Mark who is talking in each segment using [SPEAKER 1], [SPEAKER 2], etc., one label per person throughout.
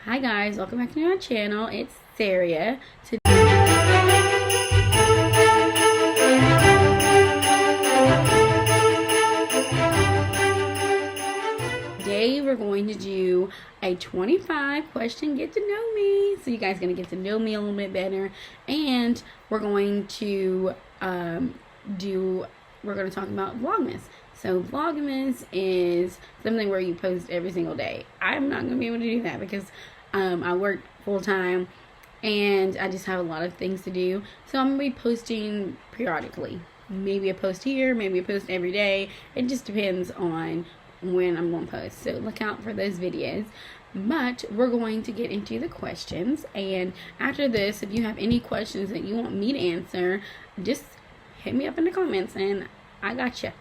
[SPEAKER 1] Hi guys, welcome back to my channel. It's Sarah. Today we're going to do a 25 question get to know me. So you guys are going to get to know me a little bit better, and we're going to talk about Vlogmas. So Vlogmas is something where you post every single day. I'm not going to be able to do that because I work full time and I just have a lot of things to do. So I'm going to be posting periodically. Maybe a post here, maybe a post every day. It just depends on when I'm going to post. So look out for those videos. But we're going to get into the questions. And after this, if you have any questions that you want me to answer, just hit me up in the comments and I got you.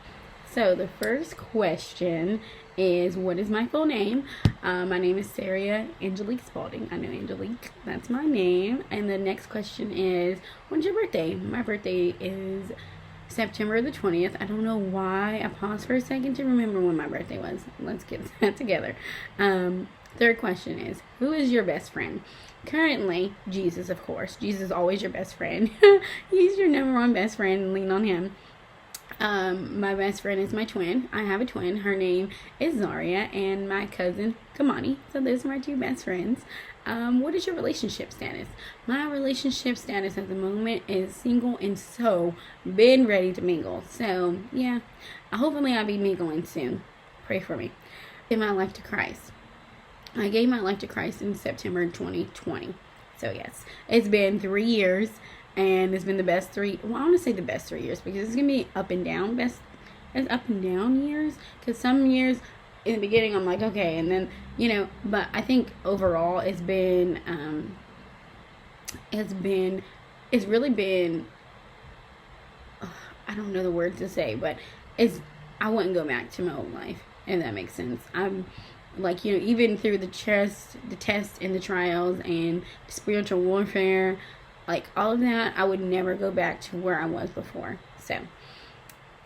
[SPEAKER 1] So the first question is, what is my full name? My name is Sarah Angelique Spalding. I know Angelique, that's my name. And the next question is, when's your birthday? My birthday is September the 20th. I don't know why I paused for a second to remember when my birthday was. Let's get that together. Third question is, who is your best friend? Currently, Jesus, of course. Jesus is always your best friend. He's your number one best friend. Lean on him. My best friend is my twin. I have a twin. Her name is Zaria, and my cousin Kamani. So those are my two best friends. What is your relationship status? My relationship status at the moment is single and so been ready to mingle. So yeah, hopefully I'll be mingling soon. Pray for me. Give my life to Christ. I gave my life to Christ in September 2020. So yes, it's been 3 years. And it's been the best I want to say the best 3 years because it's going to be up and down. It's up and down years. Because some years in the beginning I'm like, okay. And then, but I think overall it's really been, I don't know the word to say, but I wouldn't go back to my old life, if that makes sense. I'm like, even through the tests and the trials and spiritual warfare, like all of that, I would never go back to where I was before. So,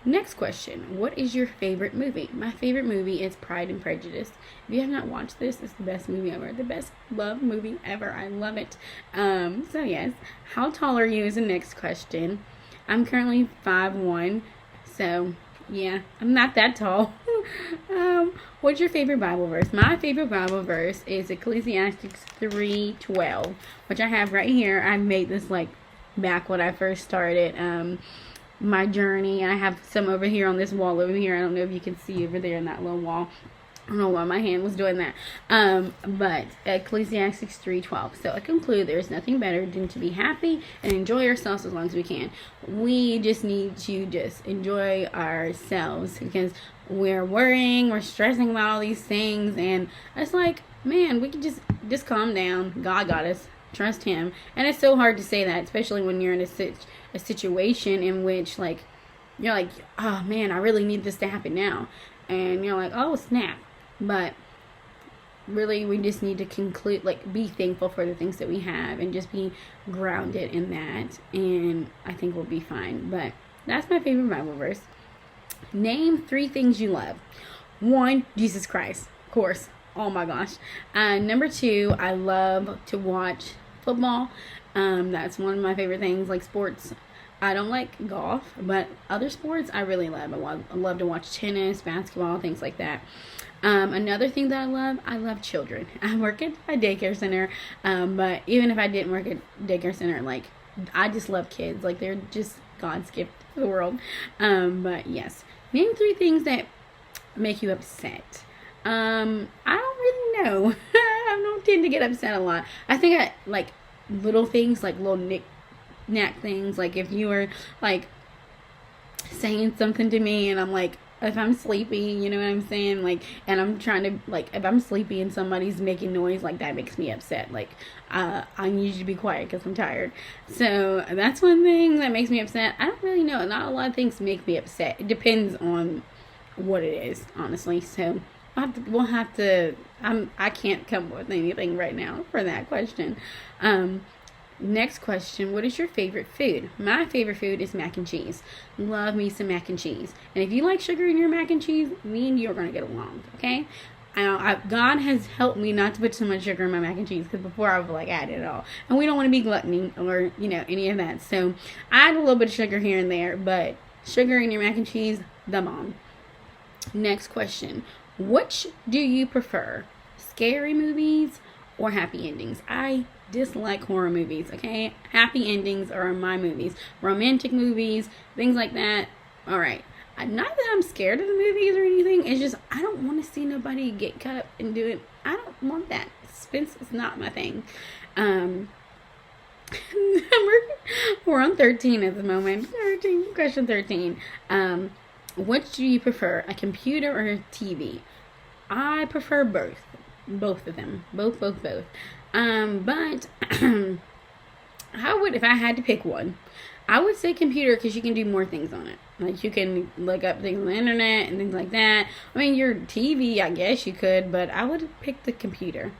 [SPEAKER 1] next question. What is your favorite movie? My favorite movie is Pride and Prejudice. If you have not watched this, it's the best movie ever. The best love movie ever. I love it. So yes. How tall are you is the next question. I'm currently 5'1". So, yeah, I'm not that tall. What's your favorite Bible verse? My favorite Bible verse is Ecclesiastes 3:12, which I have right here. I made this like back when I first started my journey. I have some over here on this wall over here. I don't know if you can see over there in that little wall. I don't know why my hand was doing that. But Ecclesiastes 3:12. So I conclude there's nothing better than to be happy and enjoy ourselves as long as we can. We just need to just enjoy ourselves because we're worrying, we're stressing about all these things, and it's like, man, we can just calm down. God got us. Trust him. And it's so hard to say that, especially when you're in a situation in which like you're like, oh man, I really need this to happen now. And you're like, oh snap. But really, we just need to conclude, like, be thankful for the things that we have and just be grounded in that. And I think we'll be fine. But that's my favorite Bible verse. Name 3 things you love. 1, Jesus Christ. Of course. Oh my gosh. Number 2, I love to watch football. That's one of my favorite things, like sports. I don't like golf, but other sports I really love. I love to watch tennis, basketball, things like that. Another thing that I love children. I work at a daycare center, but even if I didn't work at a daycare center, like, I just love kids. Like, they're just God's gift to the world. But yes, name 3 things that make you upset. I don't really know. I don't tend to get upset a lot. I think I like little things, like little knick-knack things. Like if you were like saying something to me and I'm like, if I'm sleepy, you know what I'm saying? Like, and I'm trying to, like, if I'm sleepy and somebody's making noise, like, that makes me upset. Like, I need you to be quiet because I'm tired. So, that's one thing that makes me upset. I don't really know. Not a lot of things make me upset. It depends on what it is, honestly. So, we'll have to, I can't come up with anything right now for that question. Next question, what is your favorite food? My favorite food is mac and cheese. Love me some mac and cheese. And if you like sugar in your mac and cheese, me and you are going to get along, okay? God has helped me not to put so much sugar in my mac and cheese, because before I would like add it all, and we don't want to be gluttony or any of that. So I add a little bit of sugar here and there, but sugar in your mac and cheese, the bomb. Next question: which do you prefer, scary movies or happy endings? I dislike horror movies. Okay, happy endings are my movies. Romantic movies, things like that. All right. Not that I'm scared of the movies or anything. It's just I don't want to see nobody get cut up and do it. I don't want that. Suspense is not my thing. We're on 13 at the moment. 13, question 13. Which do you prefer, a computer or a TV? I prefer both. Both of them. Both. But I would, if I had to pick one, I would say computer, because you can do more things on it. Like, you can look up things on the internet and things like that. I mean, your TV, I guess you could, but I would pick the computer.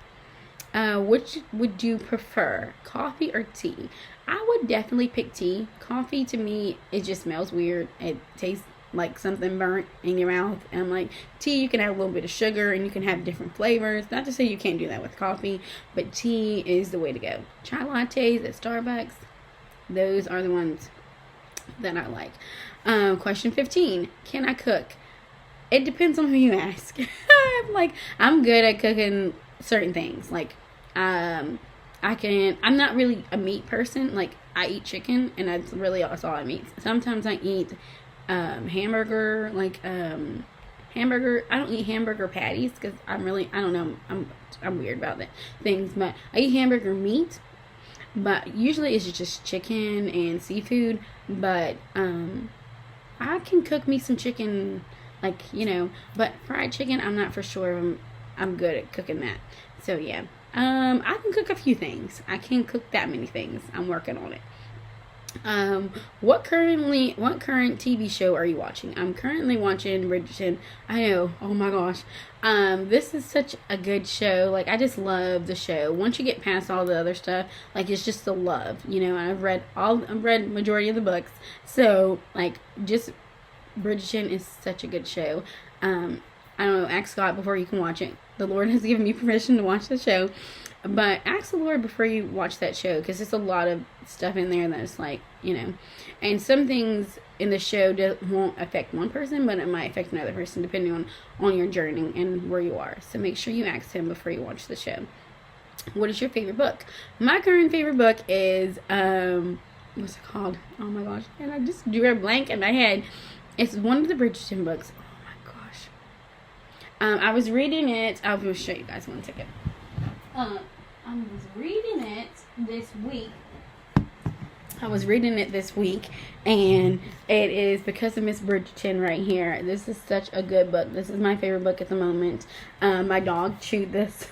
[SPEAKER 1] Which would you prefer, coffee or tea? I would definitely pick tea. Coffee, to me, it just smells weird. It tastes like something burnt in your mouth. And I'm like, tea, you can add a little bit of sugar and you can have different flavors. Not to say you can't do that with coffee, but tea is the way to go. Chai lattes at Starbucks, those are the ones that I like. Question 15. Can I cook? It depends on who you ask. I'm good at cooking certain things. I'm not really a meat person. Like, I eat chicken, and that's really all I eat. Sometimes I eat hamburger. I don't eat hamburger patties, because I don't know, I'm weird about that things, but I eat hamburger meat. But usually it's just chicken and seafood. But I can cook me some chicken, but fried chicken, I'm not for sure I'm good at cooking that. So yeah, I can cook a few things. I can't cook that many things. I'm working on it. What current TV show are you watching? I'm currently watching Bridgerton. I know, oh my gosh. This is such a good show. Like, I just love the show. Once you get past all the other stuff, it's just the love, I've read majority of the books. So, just Bridgerton is such a good show. I don't know, ask God before you can watch it. The Lord has given me permission to watch the show. But ask the Lord before you watch that show, because there's a lot of stuff in there that's and some things in the show won't affect one person, but it might affect another person depending on your journey and where you are. So make sure you ask Him before you watch the show. What is your favorite book? My current favorite book is, what's it called? Oh my gosh. And I just drew a blank in my head. It's one of the Bridgerton books. Oh my gosh. I was reading it. I'll show you guys one second. I was reading it this week, and it is Because of Miss Bridgerton right here. This is such a good book. This is my favorite book at the moment. My dog chewed this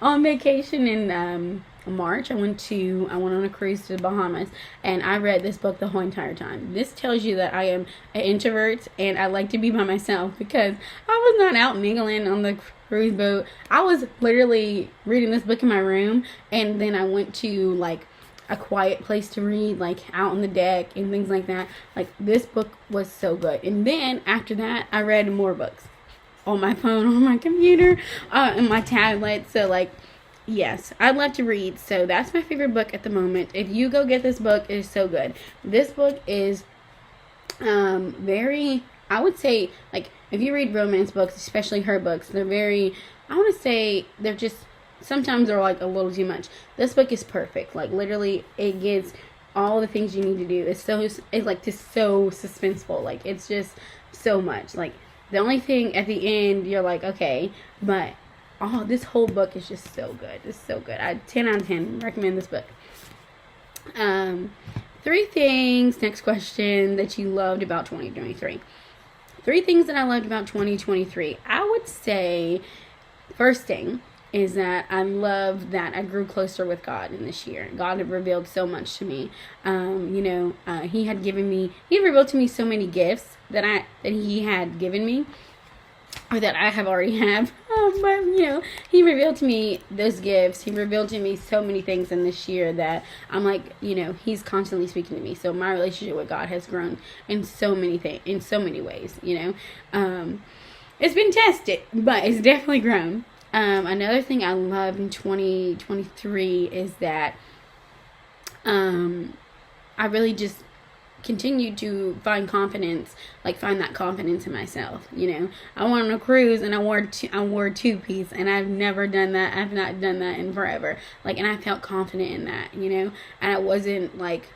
[SPEAKER 1] on vacation in March. I went on a cruise to the Bahamas, and I read this book the whole entire time. This tells you that I am an introvert, and I like to be by myself, because I was not out mingling on the cruise boat. I was literally reading this book in my room, and then I went to a quiet place to read, out on the deck and things like that. This book was so good. And then after that, I read more books on my phone, on my computer, and my tablet. So yes, I love to read. So that's my favorite book at the moment. If you go get this book, it is so good. This book is very, I would say, if you read romance books, especially her books, they're very, I want to say, they're just, sometimes they're a little too much. This book is perfect. Literally, it gives all the things you need to do. It's just so suspenseful. It's just so much. The only thing at the end, you're okay, but this whole book is just so good. It's so good. 10 out of 10 recommend this book. 3 things, next question, that you loved about 2023. 3 things that I loved about 2023. I would say, first thing is that I love that I grew closer with God in this year. God had revealed so much to me. He had revealed to me so many gifts that He had given me, or that I have already have. But He revealed to me those gifts. He revealed to me so many things in this year that I'm He's constantly speaking to me. So my relationship with God has grown in so many ways. it's been tested, but it's definitely grown. Another thing I love in 2023 is that I really just continue to find confidence, like find that confidence in myself. You know, I went on a cruise and I wore a two-piece, and I've never done that. I've not done that in forever. Like, and I felt confident in that, you know, and I wasn't like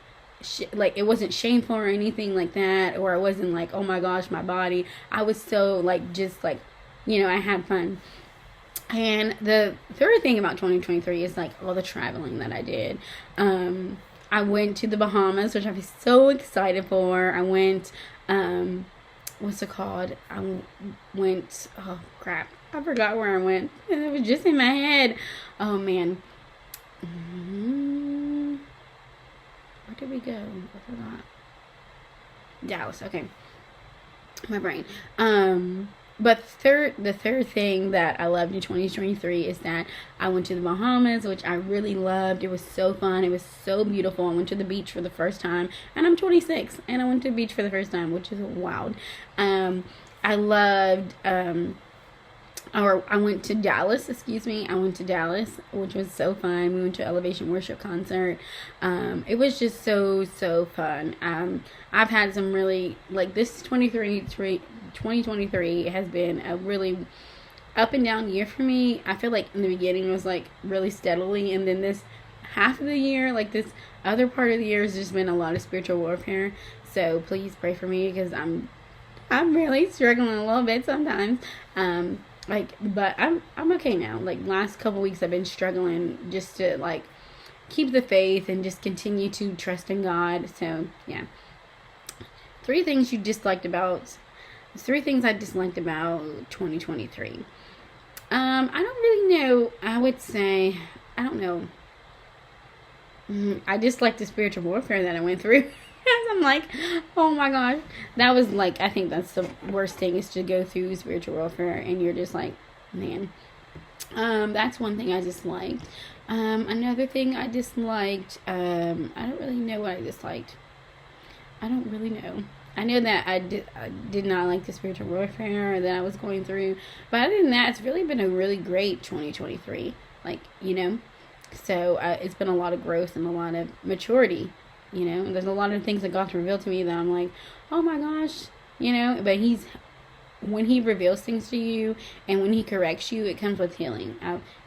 [SPEAKER 1] it wasn't shameful or anything like that, or I wasn't like, oh my gosh, my body. I was so like, just like, you know, I had fun. And the third thing about 2023 is like all the traveling that I did. I went to the Bahamas, which I was so excited for. I went, what's it called? Oh crap, I forgot where I went. It was just in my head. Oh man. Where did we go? I forgot. Dallas, okay. My brain. But the third thing that I loved in 2023 is that I went to the Bahamas, which I really loved. It was so fun. It was so beautiful. I went to the beach for the first time, and I'm 26, and I went to the beach for the first time, which is wild. I loved, I went to Dallas, I went to Dallas, which was so fun. We went to Elevation Worship concert. It was just so fun. I've had some really, like, this 2023 has been a really up and down year for me. I feel like in the beginning it was like really steadily, and then this half of the year, like this other part of the year, has just been a lot of spiritual warfare. So please pray for me, because I'm really struggling a little bit sometimes. But I'm okay now. Like, last couple weeks I've been struggling just to like keep the faith and just continue to trust in God. So yeah. Three things I disliked about 2023. I don't really know. I would say, I don't know. I dislike the spiritual warfare that I went through. I'm like, oh my gosh. That was like, I think that's the worst thing, is to go through spiritual warfare and you're just like, man. That's one thing I disliked. Another thing I disliked, I don't really know what I disliked. I don't really know. I know that I did not like the spiritual warfare that I was going through. But other than that, it's really been a really great 2023. Like, you know. So, it's been a lot of growth and a lot of maturity. You know. There's a lot of things that God's revealed to me that I'm like, oh my gosh. You know. But when He reveals things to you and when He corrects you, it comes with healing.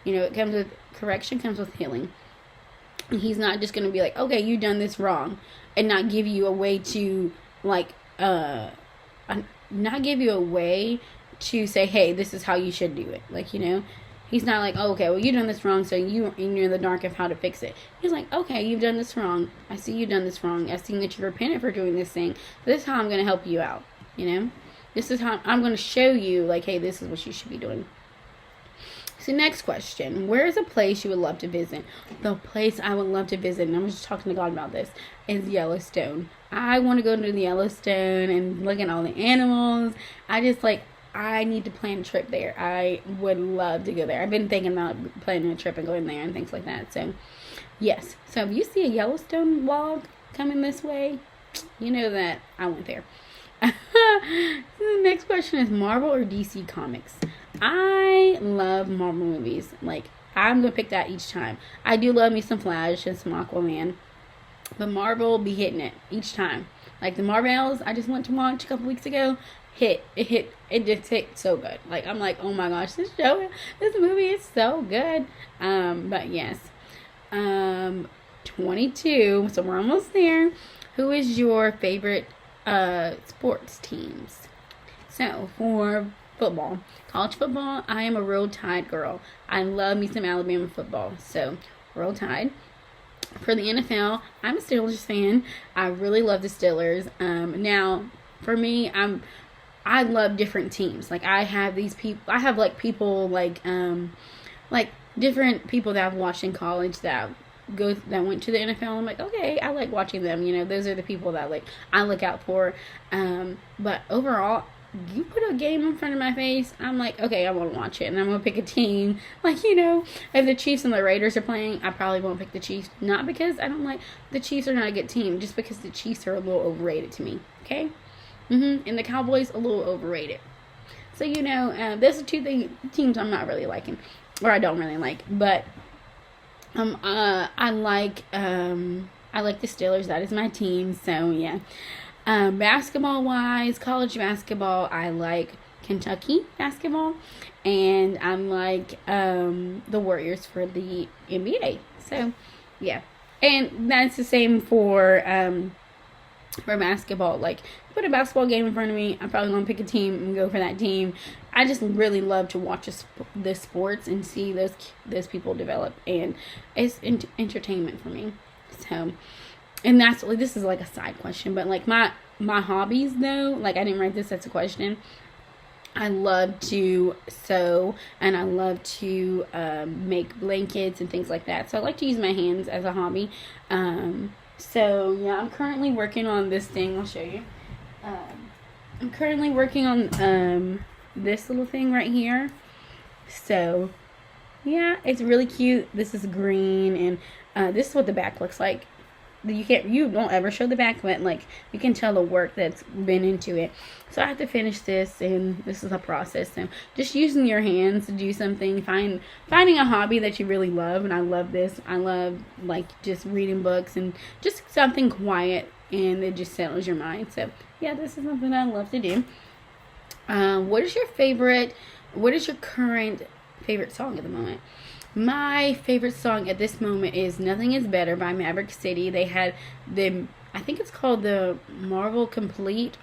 [SPEAKER 1] You know, it comes with correction, comes with healing. And He's not just going to be like, okay, you've done this wrong. And not give you a way to, like, not give you a way to say, hey, this is how you should do it. Like, you know, He's not like, oh, okay, well, you've done this wrong, so you're in the dark of how to fix it. He's like, okay, you've done this wrong. I see you've done this wrong. I see that you repented for doing this thing. This is how I'm going to help you out, you know? This is how I'm going to show you, like, hey, this is what you should be doing. So next question, where is a place you would love to visit? The place I would love to visit, and I'm just talking to God about this, is Yellowstone. I want to go to the Yellowstone and look at all the animals. I need to plan a trip there. I would love to go there. I've been thinking about planning a trip and going there and things like that. So, yes. So, if you see a Yellowstone vlog coming this way, you know that I went there. The next question is Marvel or DC Comics? I love Marvel movies. Like, I'm going to pick that each time. I do love me some Flash and some Aquaman. But Marvel be hitting it each time. Like the Marvels I just went to watch a couple weeks ago. It just hit so good. Like, I'm like, oh my gosh, this movie is so good. But yes. 22. So we're almost there. Who is your favorite sports teams? So for football, college football, I am a Roll Tide girl. I love me some Alabama football. So Roll Tide. For the NFL, I'm a Steelers fan. I really love the Steelers. Now, for me, I love different teams. Like, I have these people. I have like people like different people that I've watched in college that went to the NFL. I'm like, okay, I like watching them. You know, those are the people that like I look out for. But overall, you put a game in front of my face, I'm like, okay, I want to watch it, and I'm going to pick a team. Like, you know, if the Chiefs and the Raiders are playing, I probably won't pick the Chiefs. Not because I don't like, the Chiefs are not a good team, just because the Chiefs are a little overrated to me, okay? And the Cowboys, a little overrated. So, you know, those are two teams I'm not really liking, or I don't really like. But I like the Steelers. That is my team. So yeah. Basketball wise, college basketball, I like Kentucky basketball, and I'm like the Warriors for the NBA. So yeah, and that's the same for basketball. Like, put a basketball game in front of me, I'm probably gonna pick a team and go for that team. I just really love to watch the sports and see those people develop, and it's entertainment for me. So, and that's like, this is like a side question, but like my hobbies though, like I didn't write this as a question. I love to sew, and I love to make blankets and things like that. So I like to use my hands as a hobby. So yeah, I'm currently working on this thing. I'll show you. I'm currently working on this little thing right here. So yeah, it's really cute. This is green, and this is what the back looks like. You don't ever show the back, but like you can tell the work that's been into it. So I have to finish this, and this is a process. So just using your hands to do something, finding a hobby that you really love. And I love this. I love like just reading books and just something quiet, and it just settles your mind. So yeah, this is something I love to do. What is your current favorite song at the moment? My favorite song at this moment is Nothing Is Better by Maverick City. They had I think it's called the Maverick Complete,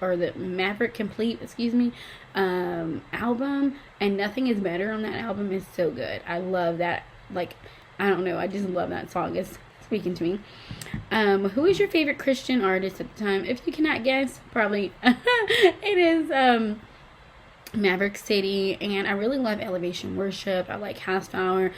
[SPEAKER 1] album, and Nothing Is Better on that album is so good. I love that. Like, I don't know, I just love that song. It's speaking to me. Who is your favorite Christian artist at the time? If you cannot guess, probably it is Maverick City, and I really love Elevation Worship. I like House Fires,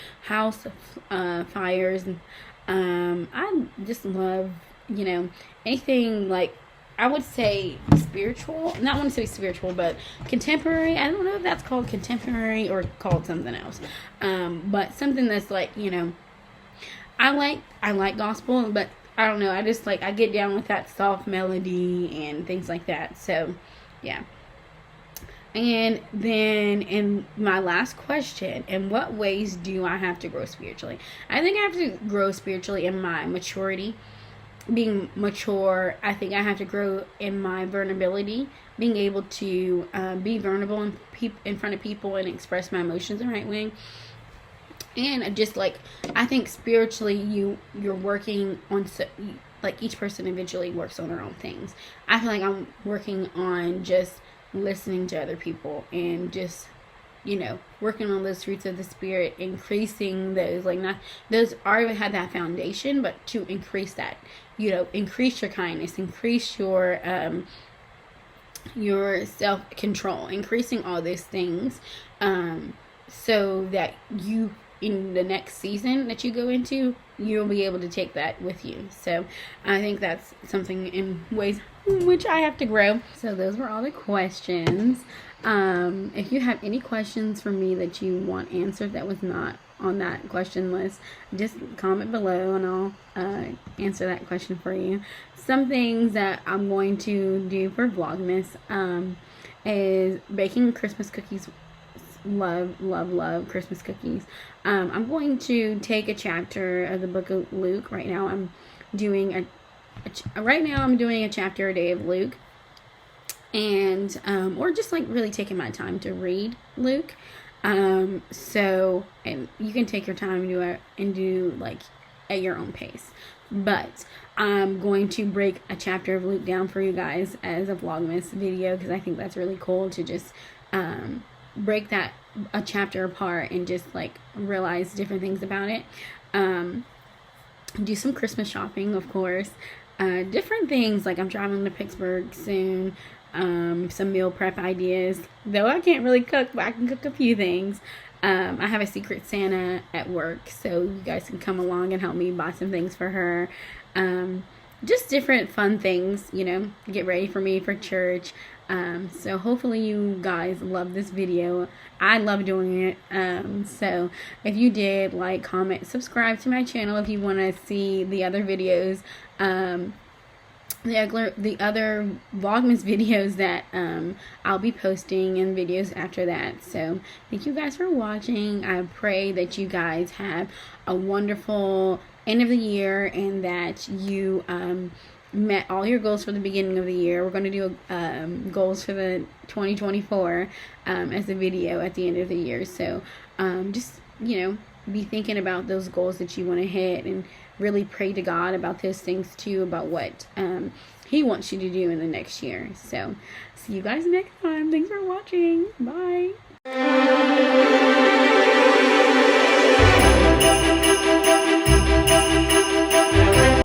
[SPEAKER 1] and I just love, you know, anything like, I would say spiritual. Not want to say spiritual, but contemporary. I don't know if that's called contemporary or called something else. But something that's like, you know, I like gospel, but I don't know. I just like, I get down with that soft melody and things like that. So yeah. And then in my last question, in what ways do I have to grow spiritually? I think I have to grow spiritually in my maturity, being mature. I think I have to grow in my vulnerability, being able to be vulnerable in front of people and express my emotions the right way. And just like, I think spiritually you're working on, like each person individually works on their own things. I feel like I'm working on just listening to other people and just, you know, working on those fruits of the spirit, increasing those, like, not those already had that foundation, but to increase that, you know, increase your kindness, increase your self-control, increasing all those things, so that you, in the next season that you go into, you'll be able to take that with you. So I think that's something in ways in which I have to grow. So those were all the questions. If you have any questions for me that you want answered that was not on that question list, just comment below and I'll answer that question for you. Some things that I'm going to do for Vlogmas is baking Christmas cookies. Love Christmas cookies. I'm going to take a chapter of the book of Luke. Right now I'm doing a chapter a day of Luke, and or just like really taking my time to read Luke. So, and you can take your time and do like at your own pace, but I'm going to break a chapter of Luke down for you guys as a Vlogmas video, because I think that's really cool to just break a chapter apart and just like realize different things about it. Do some Christmas shopping, of course. Different things, like I'm traveling to Pittsburgh soon. Some meal prep ideas, though I can't really cook, but I can cook a few things. I have a secret Santa at work, so you guys can come along and help me buy some things for her. Just different fun things, you know, get ready for me for church. So hopefully you guys love this video. I love doing it. So if you did, like, comment, subscribe to my channel if you want to see the other videos. the other Vlogmas videos that I'll be posting, and videos after that. So thank you guys for watching. I pray that you guys have a wonderful end of the year, and that you met all your goals for the beginning of the year. We're going to do goals for the 2024 as a video at the end of the year. So just, be thinking about those goals that you want to hit, and really pray to God about those things too, about what He wants you to do in the next year. So see you guys next time. Thanks for watching. Bye.